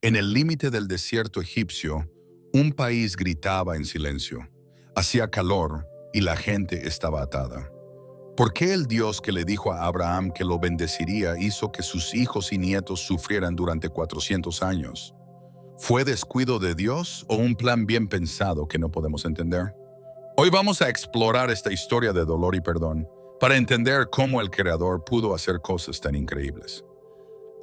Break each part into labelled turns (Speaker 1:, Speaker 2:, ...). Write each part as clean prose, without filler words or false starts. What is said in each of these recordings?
Speaker 1: En el límite del desierto egipcio, un país gritaba en silencio. Hacía calor y la gente estaba atada. ¿Por qué el Dios que le dijo a Abraham que lo bendeciría hizo que sus hijos y nietos sufrieran durante 400 años? ¿Fue descuido de Dios o un plan bien pensado que no podemos entender? Hoy vamos a explorar esta historia de dolor y perdón para entender cómo el Creador pudo hacer cosas tan increíbles.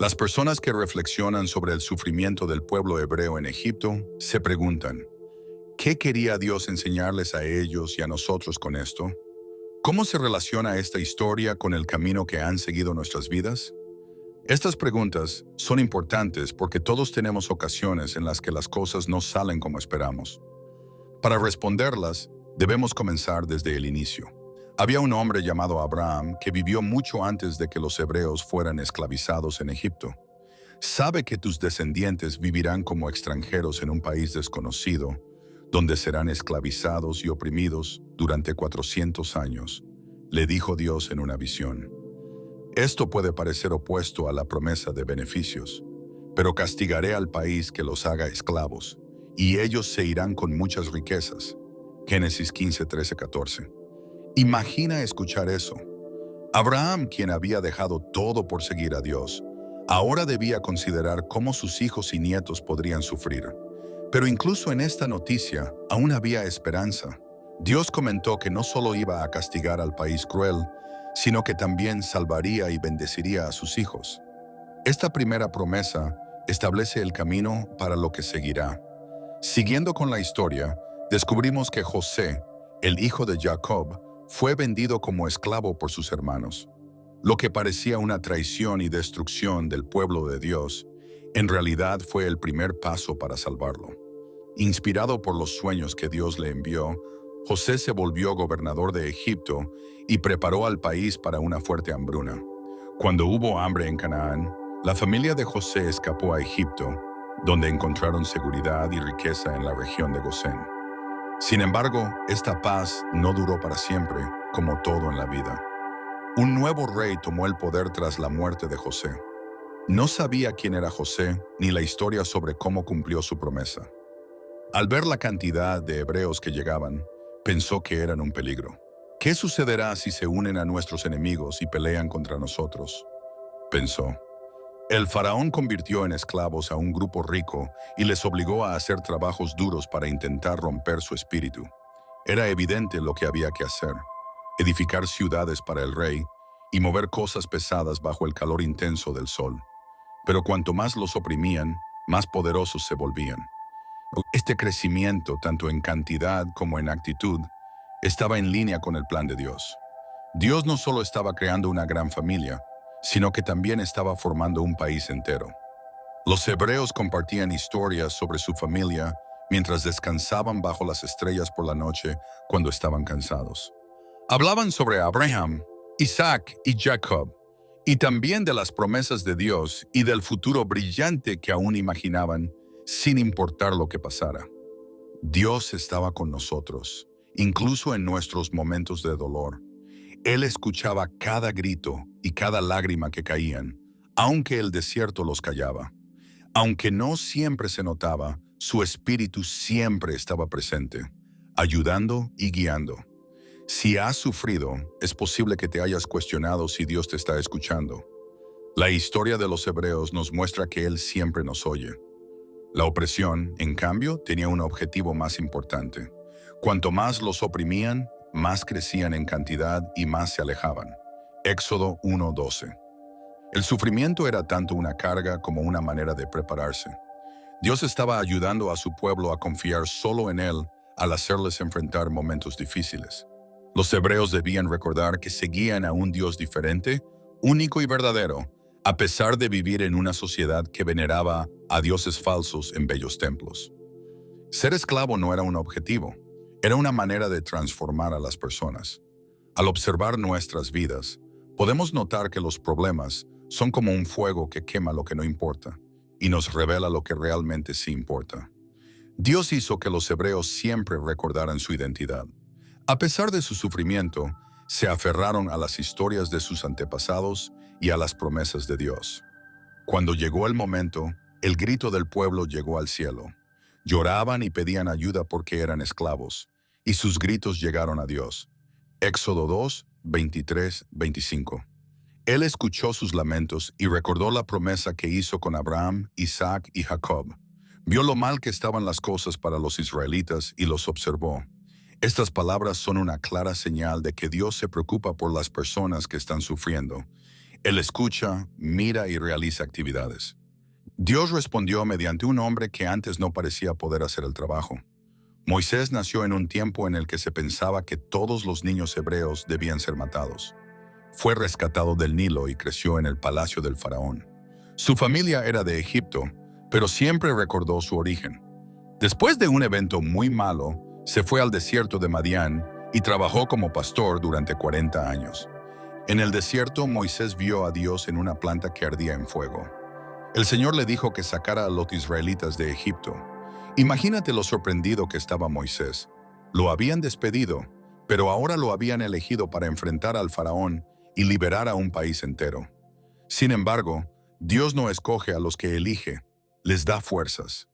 Speaker 1: Las personas que reflexionan sobre el sufrimiento del pueblo hebreo en Egipto se preguntan, ¿qué quería Dios enseñarles a ellos y a nosotros con esto? ¿Cómo se relaciona esta historia con el camino que han seguido nuestras vidas? Estas preguntas son importantes porque todos tenemos ocasiones en las que las cosas no salen como esperamos. Para responderlas, debemos comenzar desde el inicio. Había un hombre llamado Abraham que vivió mucho antes de que los hebreos fueran esclavizados en Egipto. Sabe que tus descendientes vivirán como extranjeros en un país desconocido, donde serán esclavizados y oprimidos durante 400 años, le dijo Dios en una visión. Esto puede parecer opuesto a la promesa de beneficios, pero castigaré al país que los haga esclavos, y ellos se irán con muchas riquezas. Génesis 15, 13, 14. Imagina escuchar eso. Abraham, quien había dejado todo por seguir a Dios, ahora debía considerar cómo sus hijos y nietos podrían sufrir. Pero incluso en esta noticia aún había esperanza. Dios comentó que no solo iba a castigar al país cruel, sino que también salvaría y bendeciría a sus hijos. Esta primera promesa establece el camino para lo que seguirá. Siguiendo con la historia, descubrimos que José, el hijo de Jacob, fue vendido como esclavo por sus hermanos. Lo que parecía una traición y destrucción del pueblo de Dios, en realidad fue el primer paso para salvarlo. Inspirado por los sueños que Dios le envió, José se volvió gobernador de Egipto y preparó al país para una fuerte hambruna. Cuando hubo hambre en Canaán, la familia de José escapó a Egipto, donde encontraron seguridad y riqueza en la región de Gosén. Sin embargo, esta paz no duró para siempre, como todo en la vida. Un nuevo rey tomó el poder tras la muerte de José. No sabía quién era José ni la historia sobre cómo cumplió su promesa. Al ver la cantidad de hebreos que llegaban, pensó que eran un peligro. ¿Qué sucederá si se unen a nuestros enemigos y pelean contra nosotros?, pensó. El faraón convirtió en esclavos a un grupo rico y les obligó a hacer trabajos duros para intentar romper su espíritu. Era evidente lo que había que hacer: edificar ciudades para el rey y mover cosas pesadas bajo el calor intenso del sol. Pero cuanto más los oprimían, más poderosos se volvían. Este crecimiento, tanto en cantidad como en actitud, estaba en línea con el plan de Dios. Dios no solo estaba creando una gran familia, sino que también estaba formando un país entero. Los hebreos compartían historias sobre su familia mientras descansaban bajo las estrellas por la noche cuando estaban cansados. Hablaban sobre Abraham, Isaac y Jacob, y también de las promesas de Dios y del futuro brillante que aún imaginaban, sin importar lo que pasara. Dios estaba con nosotros, incluso en nuestros momentos de dolor. Él escuchaba cada grito y cada lágrima que caían, aunque el desierto los callaba. Aunque no siempre se notaba, su espíritu siempre estaba presente, ayudando y guiando. Si has sufrido, es posible que te hayas cuestionado si Dios te está escuchando. La historia de los hebreos nos muestra que Él siempre nos oye. La opresión, en cambio, tenía un objetivo más importante. Cuanto más los oprimían, más crecían en cantidad y más se alejaban. Éxodo 1:12. El sufrimiento era tanto una carga como una manera de prepararse. Dios estaba ayudando a su pueblo a confiar solo en Él al hacerles enfrentar momentos difíciles. Los hebreos debían recordar que seguían a un Dios diferente, único y verdadero, a pesar de vivir en una sociedad que veneraba a dioses falsos en bellos templos. Ser esclavo no era un objetivo, era una manera de transformar a las personas. Al observar nuestras vidas, podemos notar que los problemas son como un fuego que quema lo que no importa y nos revela lo que realmente sí importa. Dios hizo que los hebreos siempre recordaran su identidad. A pesar de su sufrimiento, se aferraron a las historias de sus antepasados y a las promesas de Dios. Cuando llegó el momento, El grito del pueblo llegó al cielo. Lloraban y pedían ayuda porque eran esclavos, y sus gritos llegaron a Dios. Éxodo 2, 23, 25. Él escuchó sus lamentos y recordó la promesa que hizo con Abraham, Isaac y Jacob. Vio lo mal que estaban las cosas para los israelitas y los observó. Estas palabras son una clara señal de que Dios se preocupa por las personas que están sufriendo. Él escucha, mira y realiza actividades. Dios respondió mediante un hombre que antes no parecía poder hacer el trabajo. Moisés nació en un tiempo en el que se pensaba que todos los niños hebreos debían ser matados. Fue rescatado del Nilo y creció en el palacio del faraón. Su familia era de Egipto, pero siempre recordó su origen. Después de un evento muy malo, se fue al desierto de Madián y trabajó como pastor durante 40 años. En el desierto, Moisés vio a Dios en una planta que ardía en fuego. El Señor le dijo que sacara a los israelitas de Egipto. Imagínate lo sorprendido que estaba Moisés. Lo habían despedido, pero ahora lo habían elegido para enfrentar al faraón y liberar a un país entero. Sin embargo, Dios no escoge a los que elige, les da fuerzas.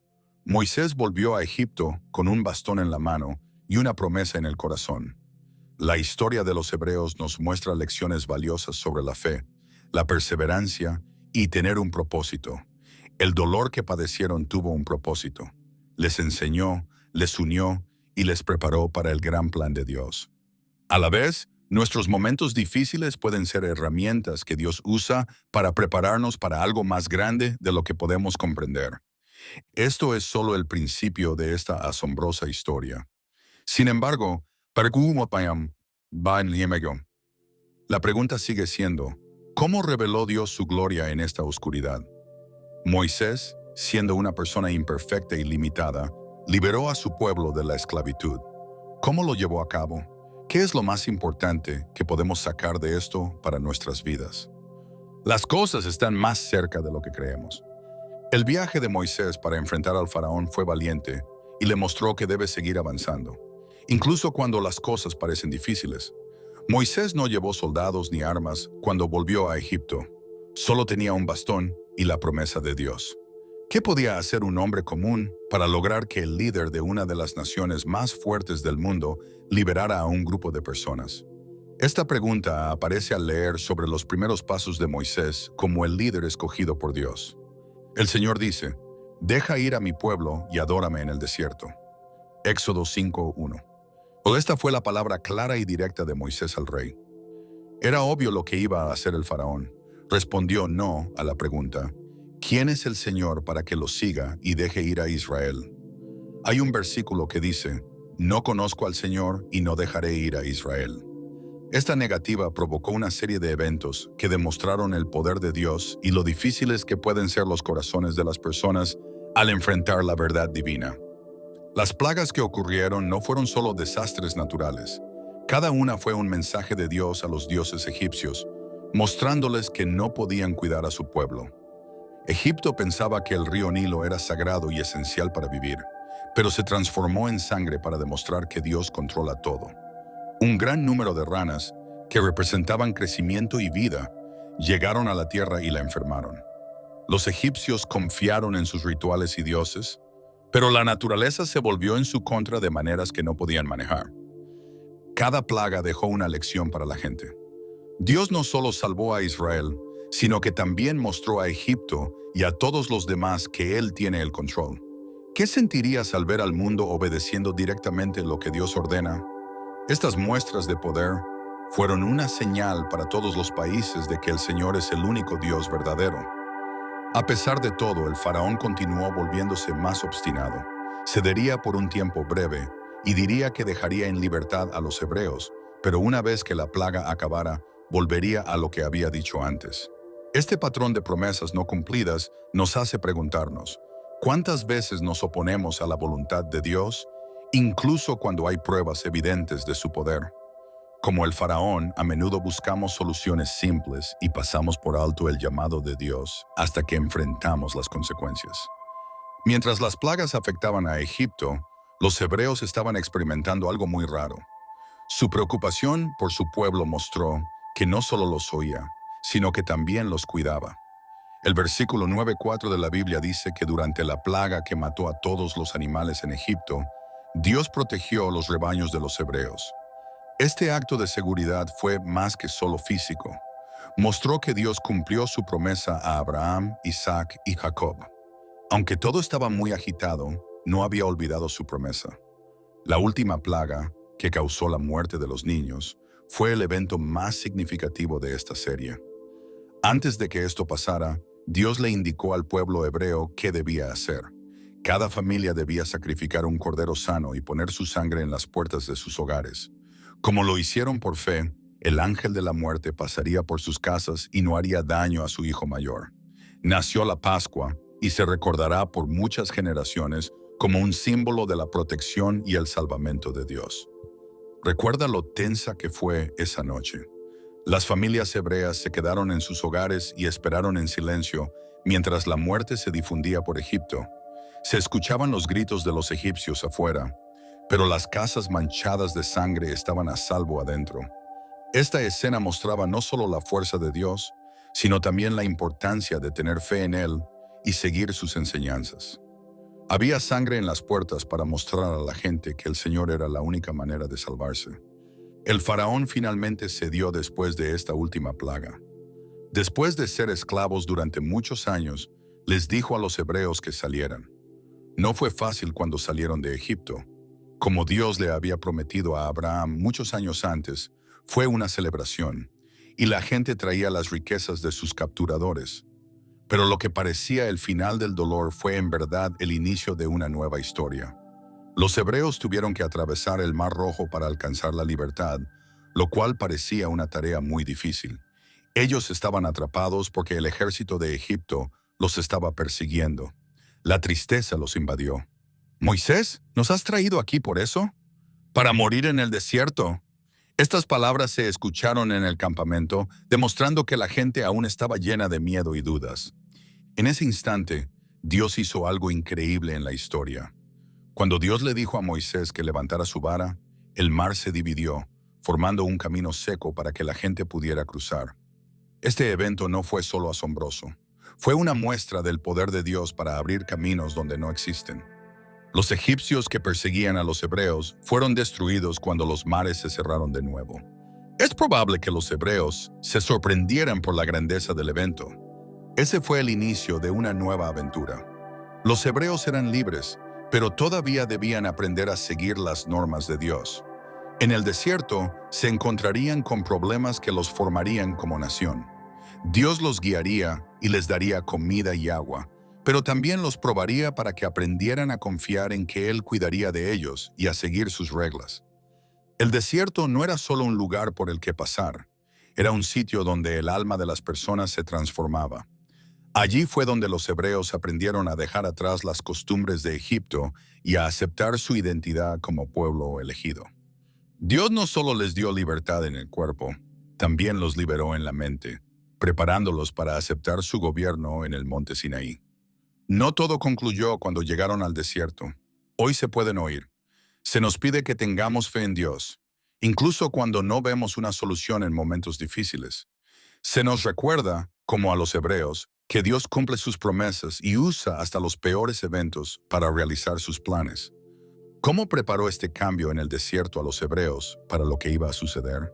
Speaker 1: Moisés volvió a Egipto con un bastón en la mano y una promesa en el corazón. La historia de los hebreos nos muestra lecciones valiosas sobre la fe, la perseverancia y tener un propósito. El dolor que padecieron tuvo un propósito. Les enseñó, les unió y les preparó para el gran plan de Dios. A la vez, nuestros momentos difíciles pueden ser herramientas que Dios usa para prepararnos para algo más grande de lo que podemos comprender. Esto es solo el principio de esta asombrosa historia. Sin embargo, la pregunta sigue siendo, ¿cómo reveló Dios su gloria en esta oscuridad? Moisés, siendo una persona imperfecta y limitada, liberó a su pueblo de la esclavitud. ¿Cómo lo llevó a cabo? ¿Qué es lo más importante que podemos sacar de esto para nuestras vidas? Las cosas están más cerca de lo que creemos. El viaje de Moisés para enfrentar al faraón fue valiente y le mostró que debe seguir avanzando, incluso cuando las cosas parecen difíciles. Moisés no llevó soldados ni armas cuando volvió a Egipto. Solo tenía un bastón y la promesa de Dios. ¿Qué podía hacer un hombre común para lograr que el líder de una de las naciones más fuertes del mundo liberara a un grupo de personas? Esta pregunta aparece al leer sobre los primeros pasos de Moisés como el líder escogido por Dios. El Señor dice, «Deja ir a mi pueblo y adórame en el desierto». Éxodo 5:1. Esta fue la palabra clara y directa de Moisés al rey. Era obvio lo que iba a hacer el faraón. Respondió no a la pregunta, ¿quién es el Señor para que lo siga y deje ir a Israel? Hay un versículo que dice, no conozco al Señor y no dejaré ir a Israel. Esta negativa provocó una serie de eventos que demostraron el poder de Dios y lo difíciles que pueden ser los corazones de las personas al enfrentar la verdad divina. Las plagas que ocurrieron no fueron solo desastres naturales. Cada una fue un mensaje de Dios a los dioses egipcios, mostrándoles que no podían cuidar a su pueblo. Egipto pensaba que el río Nilo era sagrado y esencial para vivir, pero se transformó en sangre para demostrar que Dios controla todo. Un gran número de ranas, que representaban crecimiento y vida, llegaron a la tierra y la enfermaron. Los egipcios confiaron en sus rituales y dioses, pero la naturaleza se volvió en su contra de maneras que no podían manejar. Cada plaga dejó una lección para la gente. Dios no solo salvó a Israel, sino que también mostró a Egipto y a todos los demás que Él tiene el control. ¿Qué sentirías al ver al mundo obedeciendo directamente lo que Dios ordena? Estas muestras de poder fueron una señal para todos los países de que el Señor es el único Dios verdadero. A pesar de todo, el faraón continuó volviéndose más obstinado. Cedería por un tiempo breve y diría que dejaría en libertad a los hebreos, pero una vez que la plaga acabara, volvería a lo que había dicho antes. Este patrón de promesas no cumplidas nos hace preguntarnos, ¿cuántas veces nos oponemos a la voluntad de Dios, incluso cuando hay pruebas evidentes de su poder? Como el faraón, a menudo buscamos soluciones simples y pasamos por alto el llamado de Dios hasta que enfrentamos las consecuencias. Mientras las plagas afectaban a Egipto, los hebreos estaban experimentando algo muy raro. Su preocupación por su pueblo mostró que no solo los oía, sino que también los cuidaba. El versículo 9:4 de la Biblia dice que durante la plaga que mató a todos los animales en Egipto, Dios protegió los rebaños de los hebreos. Este acto de seguridad fue más que solo físico. Mostró que Dios cumplió su promesa a Abraham, Isaac y Jacob. Aunque todo estaba muy agitado, no había olvidado su promesa. La última plaga, que causó la muerte de los niños, fue el evento más significativo de esta serie. Antes de que esto pasara, Dios le indicó al pueblo hebreo qué debía hacer. Cada familia debía sacrificar un cordero sano y poner su sangre en las puertas de sus hogares. Como lo hicieron por fe, el ángel de la muerte pasaría por sus casas y no haría daño a su hijo mayor. Nació la Pascua y se recordará por muchas generaciones como un símbolo de la protección y el salvamento de Dios. Recuerda lo tensa que fue esa noche. Las familias hebreas se quedaron en sus hogares y esperaron en silencio mientras la muerte se difundía por Egipto. Se escuchaban los gritos de los egipcios afuera, pero las casas manchadas de sangre estaban a salvo adentro. Esta escena mostraba no solo la fuerza de Dios, sino también la importancia de tener fe en Él y seguir sus enseñanzas. Había sangre en las puertas para mostrar a la gente que el Señor era la única manera de salvarse. El faraón finalmente cedió después de esta última plaga. Después de ser esclavos durante muchos años, les dijo a los hebreos que salieran. No fue fácil cuando salieron de Egipto. Como Dios le había prometido a Abraham muchos años antes, fue una celebración, y la gente traía las riquezas de sus capturadores. Pero lo que parecía el final del dolor fue en verdad el inicio de una nueva historia. Los hebreos tuvieron que atravesar el Mar Rojo para alcanzar la libertad, lo cual parecía una tarea muy difícil. Ellos estaban atrapados porque el ejército de Egipto los estaba persiguiendo. La tristeza los invadió. «Moisés, ¿nos has traído aquí por eso? ¿Para morir en el desierto?» Estas palabras se escucharon en el campamento, demostrando que la gente aún estaba llena de miedo y dudas. En ese instante, Dios hizo algo increíble en la historia. Cuando Dios le dijo a Moisés que levantara su vara, el mar se dividió, formando un camino seco para que la gente pudiera cruzar. Este evento no fue solo asombroso, fue una muestra del poder de Dios para abrir caminos donde no existen. Los egipcios que perseguían a los hebreos fueron destruidos cuando los mares se cerraron de nuevo. Es probable que los hebreos se sorprendieran por la grandeza del evento. Ese fue el inicio de una nueva aventura. Los hebreos eran libres, pero todavía debían aprender a seguir las normas de Dios. En el desierto se encontrarían con problemas que los formarían como nación. Dios los guiaría y les daría comida y agua, pero también los probaría para que aprendieran a confiar en que Él cuidaría de ellos y a seguir sus reglas. El desierto no era solo un lugar por el que pasar, era un sitio donde el alma de las personas se transformaba. Allí fue donde los hebreos aprendieron a dejar atrás las costumbres de Egipto y a aceptar su identidad como pueblo elegido. Dios no solo les dio libertad en el cuerpo, también los liberó en la mente, preparándolos para aceptar su gobierno en el monte Sinaí. No todo concluyó cuando llegaron al desierto. Hoy se pueden oír. Se nos pide que tengamos fe en Dios, incluso cuando no vemos una solución en momentos difíciles. Se nos recuerda, como a los hebreos, que Dios cumple sus promesas y usa hasta los peores eventos para realizar sus planes. ¿Cómo preparó este cambio en el desierto a los hebreos para lo que iba a suceder?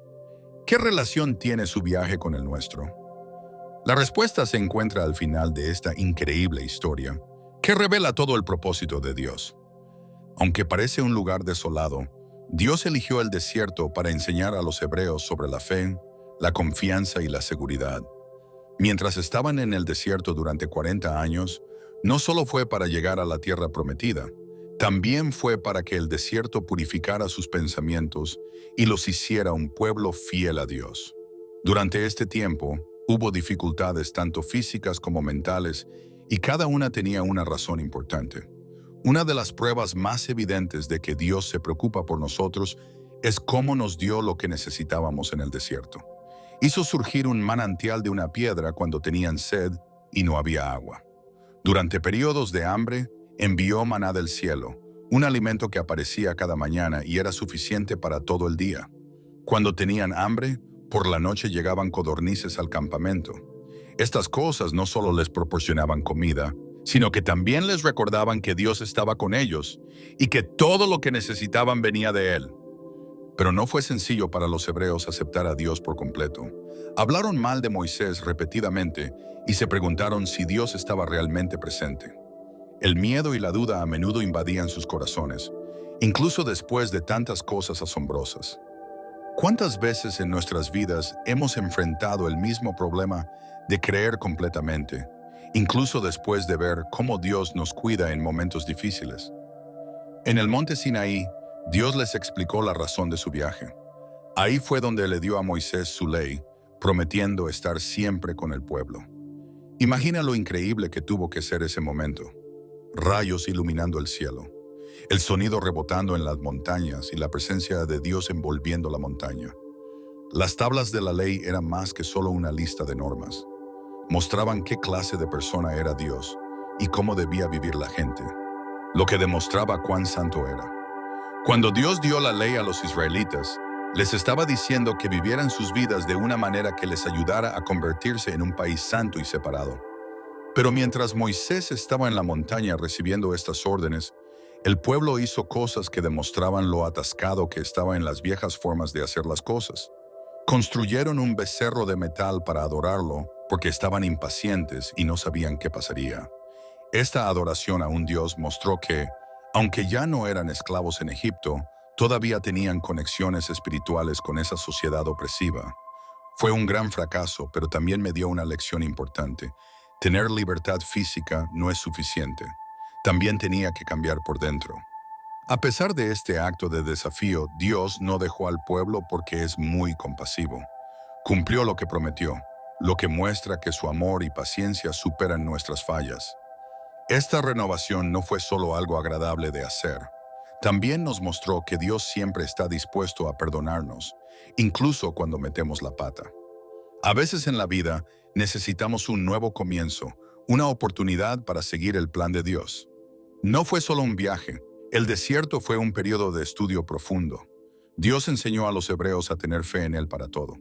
Speaker 1: ¿Qué relación tiene su viaje con el nuestro? La respuesta se encuentra al final de esta increíble historia, que revela todo el propósito de Dios. Aunque parece un lugar desolado, Dios eligió el desierto para enseñar a los hebreos sobre la fe, la confianza y la seguridad. Mientras estaban en el desierto durante 40 años, no solo fue para llegar a la tierra prometida, también fue para que el desierto purificara sus pensamientos y los hiciera un pueblo fiel a Dios. Durante este tiempo, hubo dificultades tanto físicas como mentales, y cada una tenía una razón importante. Una de las pruebas más evidentes de que Dios se preocupa por nosotros es cómo nos dio lo que necesitábamos en el desierto. Hizo surgir un manantial de una piedra cuando tenían sed y no había agua. Durante periodos de hambre, envió maná del cielo, un alimento que aparecía cada mañana y era suficiente para todo el día. Cuando tenían hambre, por la noche llegaban codornices al campamento. Estas cosas no solo les proporcionaban comida, sino que también les recordaban que Dios estaba con ellos y que todo lo que necesitaban venía de Él. Pero no fue sencillo para los hebreos aceptar a Dios por completo. Hablaron mal de Moisés repetidamente y se preguntaron si Dios estaba realmente presente. El miedo y la duda a menudo invadían sus corazones, incluso después de tantas cosas asombrosas. ¿Cuántas veces en nuestras vidas hemos enfrentado el mismo problema de creer completamente, incluso después de ver cómo Dios nos cuida en momentos difíciles? En el monte Sinaí, Dios les explicó la razón de su viaje. Ahí fue donde le dio a Moisés su ley, prometiendo estar siempre con el pueblo. Imagina lo increíble que tuvo que ser ese momento. Rayos iluminando el cielo, el sonido rebotando en las montañas y la presencia de Dios envolviendo la montaña. Las tablas de la ley eran más que solo una lista de normas. Mostraban qué clase de persona era Dios y cómo debía vivir la gente, lo que demostraba cuán santo era. Cuando Dios dio la ley a los israelitas, les estaba diciendo que vivieran sus vidas de una manera que les ayudara a convertirse en un país santo y separado. Pero mientras Moisés estaba en la montaña recibiendo estas órdenes, el pueblo hizo cosas que demostraban lo atascado que estaba en las viejas formas de hacer las cosas. Construyeron un becerro de metal para adorarlo porque estaban impacientes y no sabían qué pasaría. Esta adoración a un Dios mostró que, aunque ya no eran esclavos en Egipto, todavía tenían conexiones espirituales con esa sociedad opresiva. Fue un gran fracaso, pero también me dio una lección importante. Tener libertad física no es suficiente. También tenía que cambiar por dentro. A pesar de este acto de desafío, Dios no dejó al pueblo porque es muy compasivo. Cumplió lo que prometió, lo que muestra que su amor y paciencia superan nuestras fallas. Esta renovación no fue solo algo agradable de hacer. También nos mostró que Dios siempre está dispuesto a perdonarnos, incluso cuando metemos la pata. A veces en la vida necesitamos un nuevo comienzo, una oportunidad para seguir el plan de Dios. No fue solo un viaje, el desierto fue un periodo de estudio profundo. Dios enseñó a los hebreos a tener fe en Él para todo.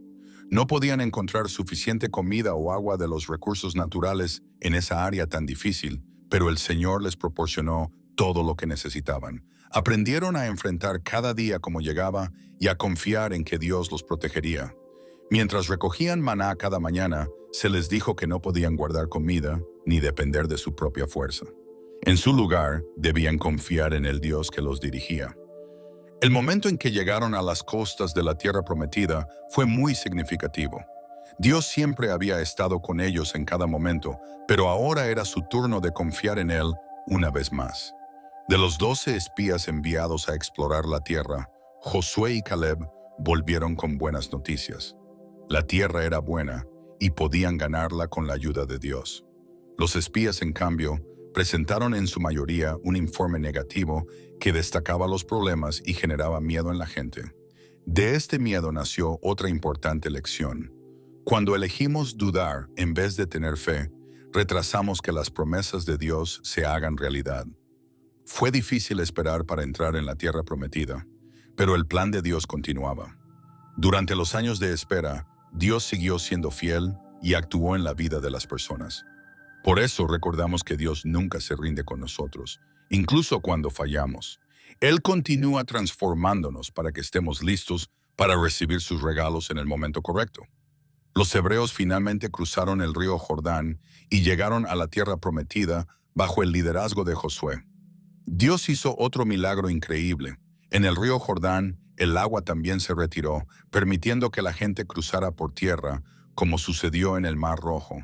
Speaker 1: No podían encontrar suficiente comida o agua de los recursos naturales en esa área tan difícil, pero el Señor les proporcionó todo lo que necesitaban. Aprendieron a enfrentar cada día como llegaba y a confiar en que Dios los protegería. Mientras recogían maná cada mañana, se les dijo que no podían guardar comida ni depender de su propia fuerza. En su lugar, debían confiar en el Dios que los dirigía. El momento en que llegaron a las costas de la tierra prometida fue muy significativo. Dios siempre había estado con ellos en cada momento, pero ahora era su turno de confiar en Él una vez más. De los 12 espías enviados a explorar la tierra, Josué y Caleb volvieron con buenas noticias. La tierra era buena y podían ganarla con la ayuda de Dios. Los espías, en cambio, presentaron en su mayoría un informe negativo que destacaba los problemas y generaba miedo en la gente. De este miedo nació otra importante lección. Cuando elegimos dudar en vez de tener fe, retrasamos que las promesas de Dios se hagan realidad. Fue difícil esperar para entrar en la tierra prometida, pero el plan de Dios continuaba. Durante los años de espera, Dios siguió siendo fiel y actuó en la vida de las personas. Por eso recordamos que Dios nunca se rinde con nosotros, incluso cuando fallamos. Él continúa transformándonos para que estemos listos para recibir sus regalos en el momento correcto. Los hebreos finalmente cruzaron el río Jordán y llegaron a la tierra prometida bajo el liderazgo de Josué. Dios hizo otro milagro increíble. En el río Jordán, el agua también se retiró, permitiendo que la gente cruzara por tierra, como sucedió en el Mar Rojo.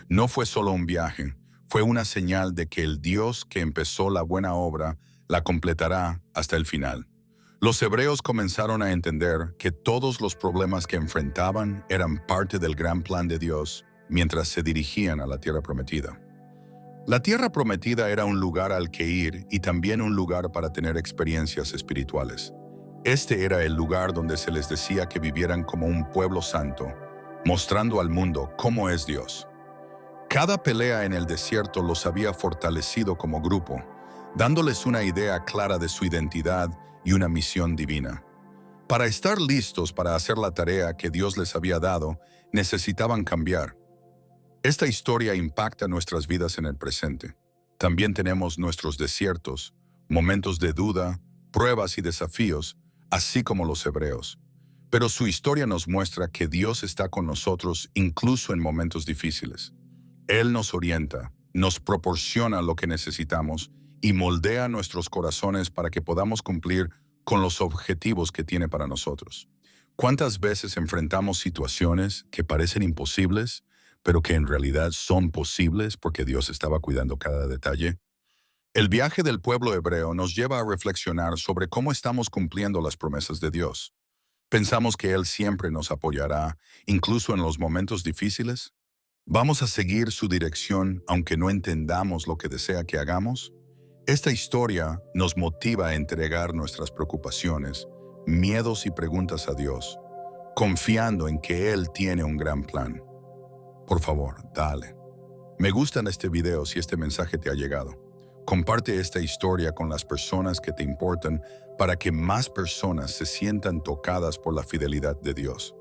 Speaker 1: No fue solo un viaje, fue una señal de que el Dios que empezó la buena obra la completará hasta el final. Los hebreos comenzaron a entender que todos los problemas que enfrentaban eran parte del gran plan de Dios mientras se dirigían a la tierra prometida. La tierra prometida era un lugar al que ir y también un lugar para tener experiencias espirituales. Este era el lugar donde se les decía que vivieran como un pueblo santo, mostrando al mundo cómo es Dios. Cada pelea en el desierto los había fortalecido como grupo, dándoles una idea clara de su identidad y una misión divina. Para estar listos para hacer la tarea que Dios les había dado, necesitaban cambiar. Esta historia impacta nuestras vidas en el presente. También tenemos nuestros desiertos, momentos de duda, pruebas y desafíos, así como los hebreos. Pero su historia nos muestra que Dios está con nosotros incluso en momentos difíciles. Él nos orienta, nos proporciona lo que necesitamos y moldea nuestros corazones para que podamos cumplir con los objetivos que tiene para nosotros. ¿Cuántas veces enfrentamos situaciones que parecen imposibles, pero que en realidad son posibles porque Dios estaba cuidando cada detalle? El viaje del pueblo hebreo nos lleva a reflexionar sobre cómo estamos cumpliendo las promesas de Dios. ¿Pensamos que Él siempre nos apoyará, incluso en los momentos difíciles? ¿Vamos a seguir su dirección aunque no entendamos lo que desea que hagamos? Esta historia nos motiva a entregar nuestras preocupaciones, miedos y preguntas a Dios, confiando en que Él tiene un gran plan. Por favor, dale. Me gusta en este video si este mensaje te ha llegado. Comparte esta historia con las personas que te importan para que más personas se sientan tocadas por la fidelidad de Dios.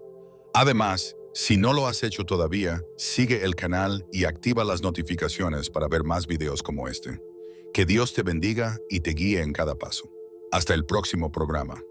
Speaker 1: Además, si no lo has hecho todavía, sigue el canal y activa las notificaciones para ver más videos como este. Que Dios te bendiga y te guíe en cada paso. Hasta el próximo programa.